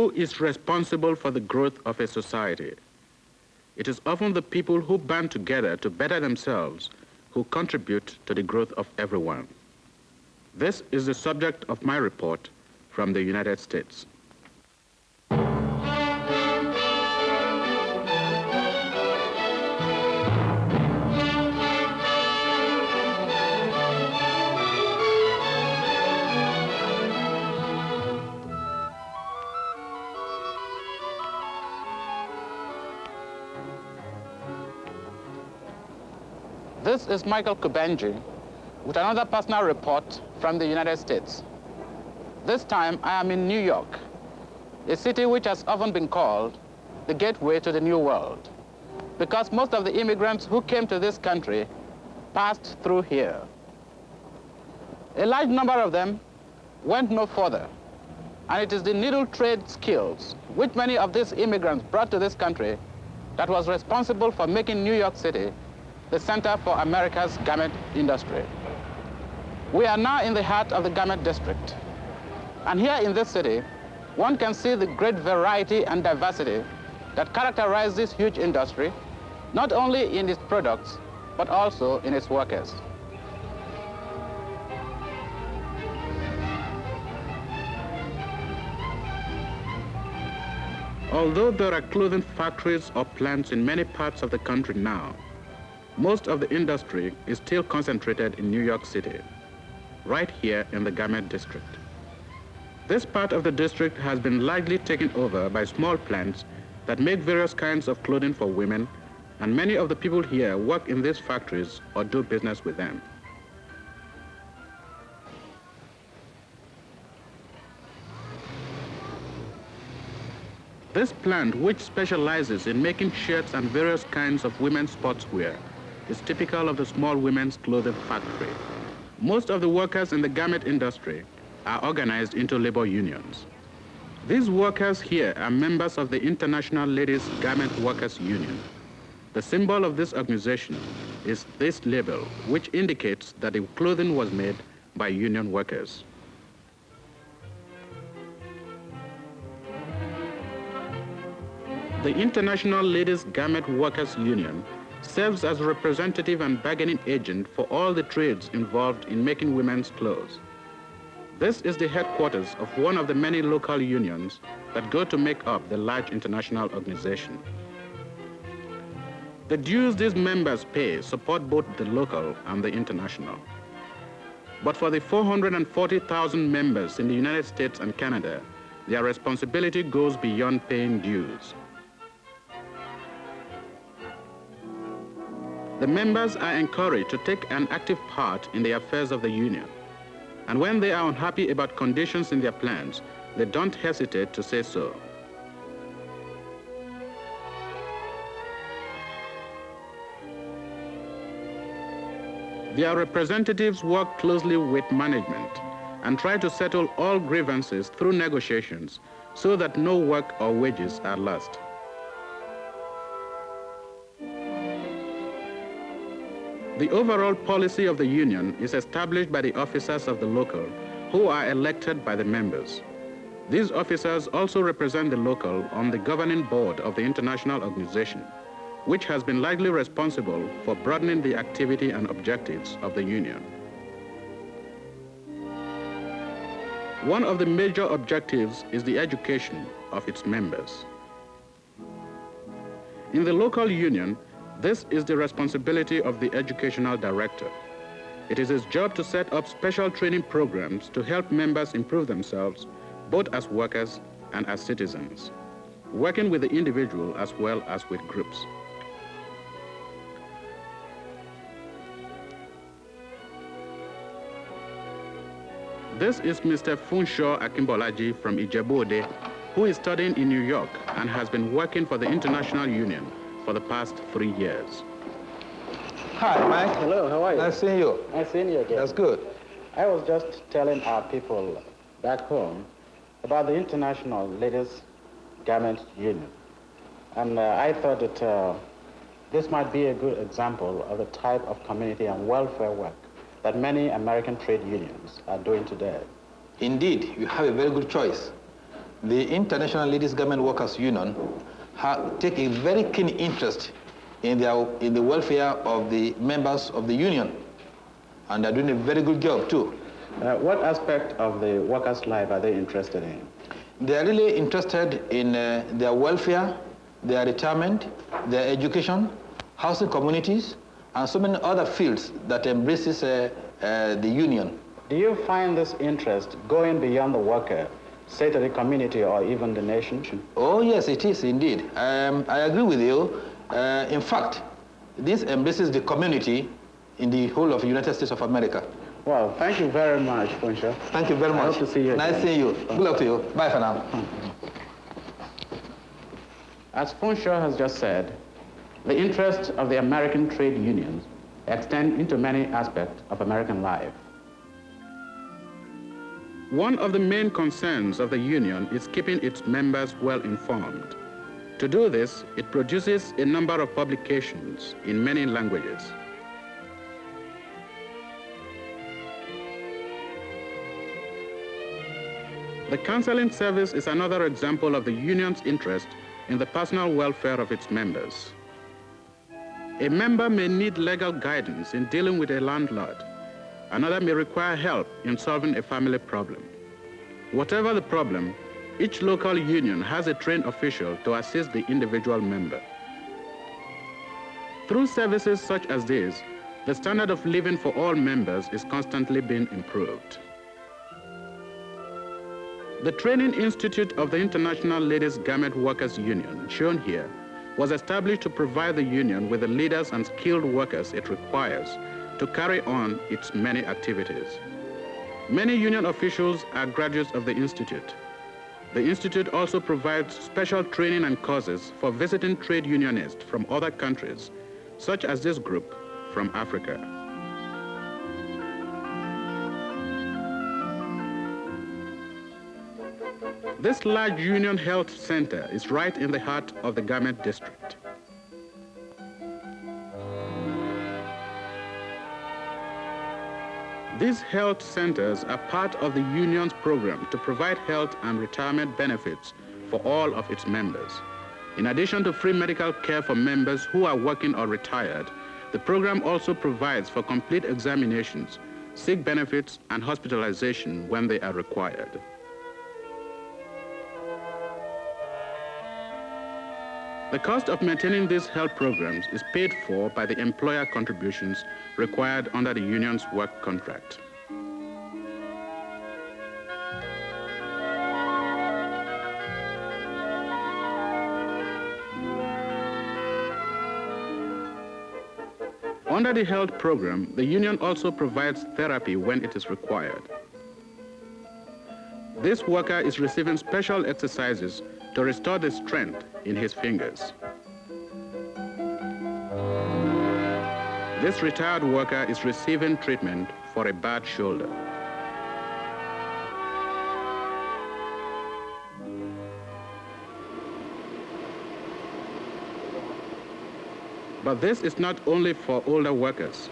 who is responsible for the growth of a society. It is often the people who band together to better themselves who contribute to the growth of everyone. This is the subject of my report from the United States. This is Michael Kubenji with another personal report from the United States. This time I am in New York, a city which has often been called the gateway to the New World, because most of the immigrants who came to this country passed through here. A large number of them went no further, and it is the needle trade skills which many of these immigrants brought to this country that was responsible for making New York City the center for America's garment industry. We are now in the heart of the garment district. And here in this city, one can see the great variety and diversity that characterize this huge industry, not only in its products, but also in its workers. Although there are clothing factories or plants in many parts of the country now, most of the industry is still concentrated in New York City, right here in the garment district. This part of the district has been largely taken over by small plants that make various kinds of clothing for women, and many of the people here work in these factories or do business with them. This plant, which specializes in making shirts and various kinds of women's sportswear, is typical of the small women's clothing factory. Most of the workers in the garment industry are organized into labor unions. These workers here are members of the International Ladies Garment Workers Union. The symbol of this organization is this label, which indicates that the clothing was made by union workers. The International Ladies Garment Workers Union serves as a representative and bargaining agent for all the trades involved in making women's clothes. This is the headquarters of one of the many local unions that go to make up the large international organization. The dues these members pay support both the local and the international. But for the 440,000 members in the United States and Canada, their responsibility goes beyond paying dues. The members are encouraged to take an active part in the affairs of the union. And when they are unhappy about conditions in their plans, they don't hesitate to say so. Their representatives work closely with management and try to settle all grievances through negotiations so that no work or wages are lost. The overall policy of the union is established by the officers of the local, who are elected by the members. These officers also represent the local on the governing board of the international organization, which has been largely responsible for broadening the activity and objectives of the union. One of the major objectives is the education of its members. In the local union, this is the responsibility of the educational director. It is his job to set up special training programs to help members improve themselves, both as workers and as citizens, working with the individual as well as with groups. This is Mr. Funsho Akimbolaji from Ijebu-Ode, who is studying in New York and has been working for the International Union for the past 3 years. Hi, Mike. Hello, how are you? Nice seeing you. Nice seeing you again. That's good. I was just telling our people back home about the International Ladies Garment Union. And I thought that this might be a good example of the type of community and welfare work that many American trade unions are doing today. Indeed, you have a very good choice. the International Ladies Garment Workers Union take a very keen interest in the welfare of the members of the union, and they're doing a very good job too. What aspect of the workers' life are they interested in? They are really interested in their welfare, their retirement, their education, housing communities, and so many other fields that embraces the union. Do you find this interest going beyond the worker, say to the community or even the nation? Oh yes, it is indeed. I agree with you. In fact, this embraces the community in the whole of the United States of America. Well, thank you very much, Funsho. Thank you very much. I hope to see you Nice again. seeing you. Good luck to you. Bye for now. As Funsho has just said, the interests of the American trade unions extend into many aspects of American life. One of the main concerns of the union is keeping its members well informed. To do this, it produces a number of publications in many languages. The counseling service is another example of the union's interest in the personal welfare of its members. A member may need legal guidance in dealing with a landlord. Another may require help in solving a family problem. Whatever the problem, each local union has a trained official to assist the individual member. Through services such as these, the standard of living for all members is constantly being improved. The Training Institute of the International Ladies Garment Workers Union, shown here, was established to provide the union with the leaders and skilled workers it requires to carry on its many activities. Many union officials are graduates of the institute. The institute also provides special training and courses for visiting trade unionists from other countries, such as this group from Africa. This large union health center is right in the heart of the garment district. These health centers are part of the union's program to provide health and retirement benefits for all of its members. In addition to free medical care for members who are working or retired, the program also provides for complete examinations, sick benefits, and hospitalization when they are required. The cost of maintaining these health programs is paid for by the employer contributions required under the union's work contract. Under the health program, the union also provides therapy when it is required. This worker is receiving special exercises to restore the strength in his fingers. This retired worker is receiving treatment for a bad shoulder. But this is not only for older workers.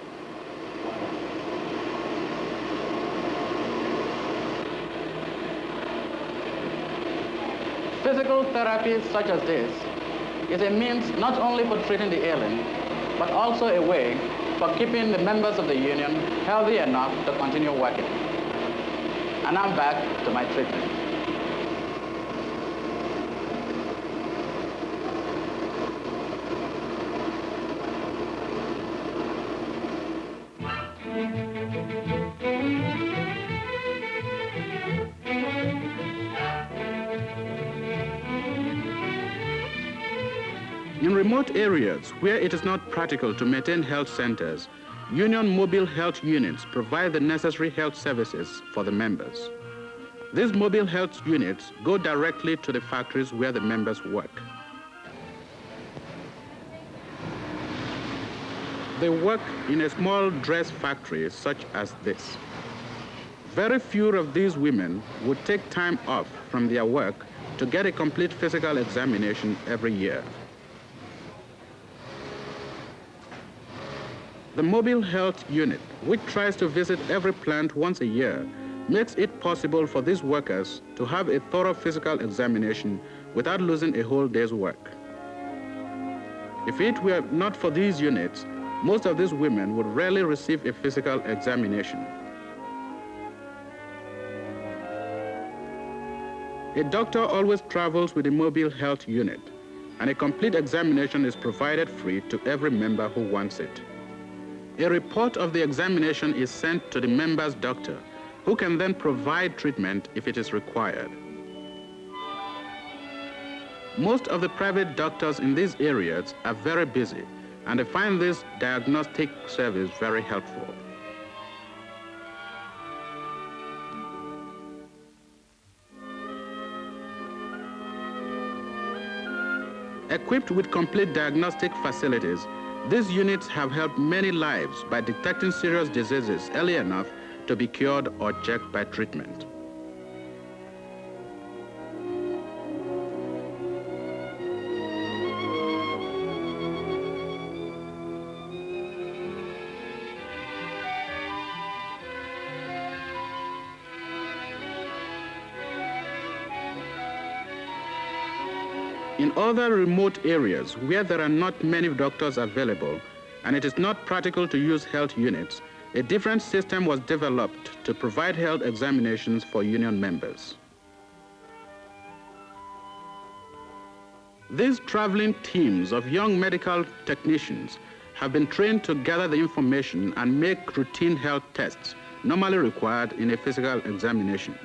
Physical therapy such as this is a means not only for treating the ailing, but also a way for keeping the members of the union healthy enough to continue working. And I'm back to my treatment. In remote areas where it is not practical to maintain health centers, union mobile health units provide the necessary health services for the members. These mobile health units go directly to the factories where the members work. They work in a small dress factory such as this. Very few of these women would take time off from their work to get a complete physical examination every year. The mobile health unit, which tries to visit every plant once a year, makes it possible for these workers to have a thorough physical examination without losing a whole day's work. If it were not for these units, most of these women would rarely receive a physical examination. A doctor always travels with a mobile health unit, and a complete examination is provided free to every member who wants it. A report of the examination is sent to the member's doctor, who can then provide treatment if it is required. Most of the private doctors in these areas are very busy, and they find this diagnostic service very helpful. Equipped with complete diagnostic facilities, these units have helped many lives by detecting serious diseases early enough to be cured or checked by treatment. In other remote areas where there are not many doctors available and it is not practical to use health units, a different system was developed to provide health examinations for union members. These traveling teams of young medical technicians have been trained to gather the information and make routine health tests normally required in a physical examination.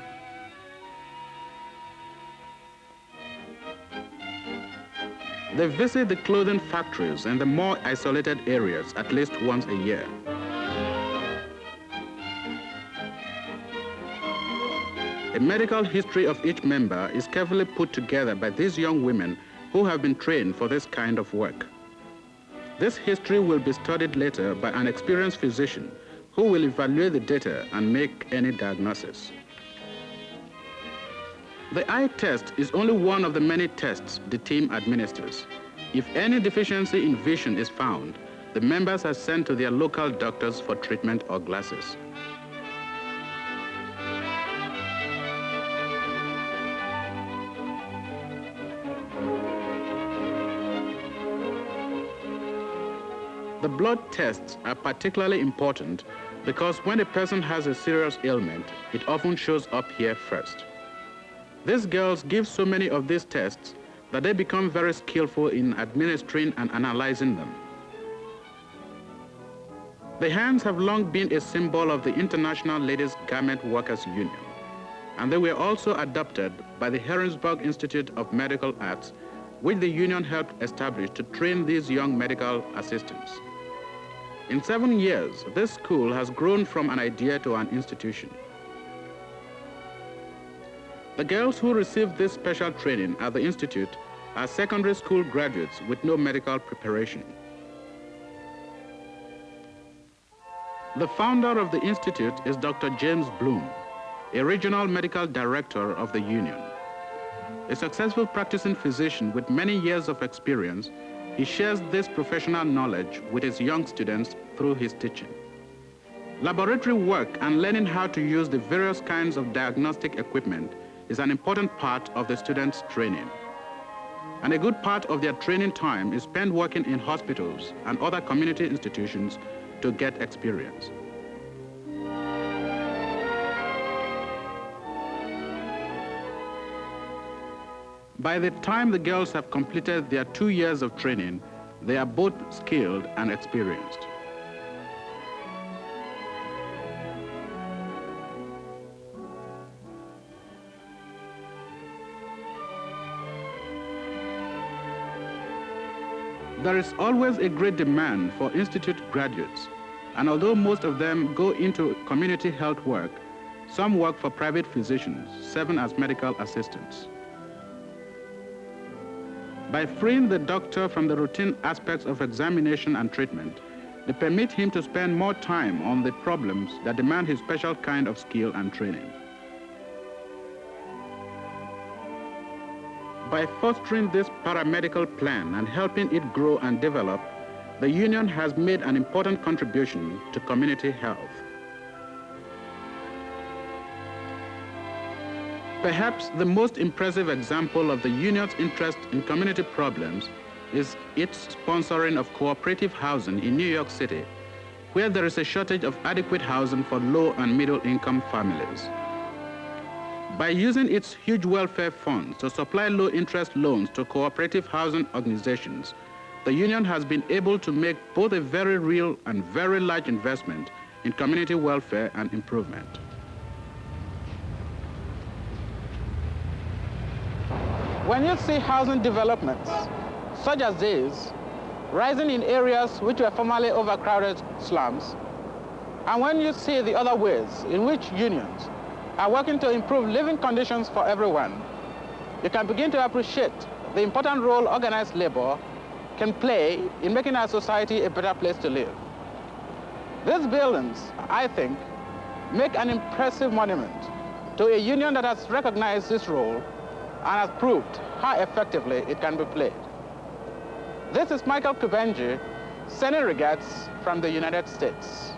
They visit the clothing factories in the more isolated areas at least once a year. A medical history of each member is carefully put together by these young women who have been trained for this kind of work. This history will be studied later by an experienced physician who will evaluate the data and make any diagnosis. The eye test is only one of the many tests the team administers. If any deficiency in vision is found, the members are sent to their local doctors for treatment or glasses. The blood tests are particularly important because when a person has a serious ailment, it often shows up here first. These girls give so many of these tests that they become very skillful in administering and analyzing them. The hands have long been a symbol of the International Ladies Garment Workers Union, and they were also adopted by the Harrisburg Institute of Medical Arts, which the union helped establish to train these young medical assistants. In 7 years, this school has grown from an idea to an institution. The girls who received this special training at the Institute are secondary school graduates with no medical preparation. The founder of the Institute is Dr. James Bloom, a regional medical director of the union. A successful practicing physician with many years of experience, he shares this professional knowledge with his young students through his teaching. Laboratory work and learning how to use the various kinds of diagnostic equipment is an important part of the students' training. And a good part of their training time is spent working in hospitals and other community institutions to get experience. By the time the girls have completed their 2 years of training, they are both skilled and experienced. There is always a great demand for institute graduates, and although most of them go into community health work, some work for private physicians, serving as medical assistants. By freeing the doctor from the routine aspects of examination and treatment, they permit him to spend more time on the problems that demand his special kind of skill and training. By fostering this paramedical plan and helping it grow and develop, the union has made an important contribution to community health. Perhaps the most impressive example of the union's interest in community problems is its sponsoring of cooperative housing in New York City, where there is a shortage of adequate housing for low and middle-income families. By using its huge welfare funds to supply low-interest loans to cooperative housing organizations, the union has been able to make both a very real and very large investment in community welfare and improvement. When you see housing developments, such as these, rising in areas which were formerly overcrowded slums, and when you see the other ways in which unions are working to improve living conditions for everyone, you can begin to appreciate the important role organized labor can play in making our society a better place to live. These buildings, I think, make an impressive monument to a union that has recognized this role and has proved how effectively it can be played. This is Michael Kubenji, sending regards from the United States.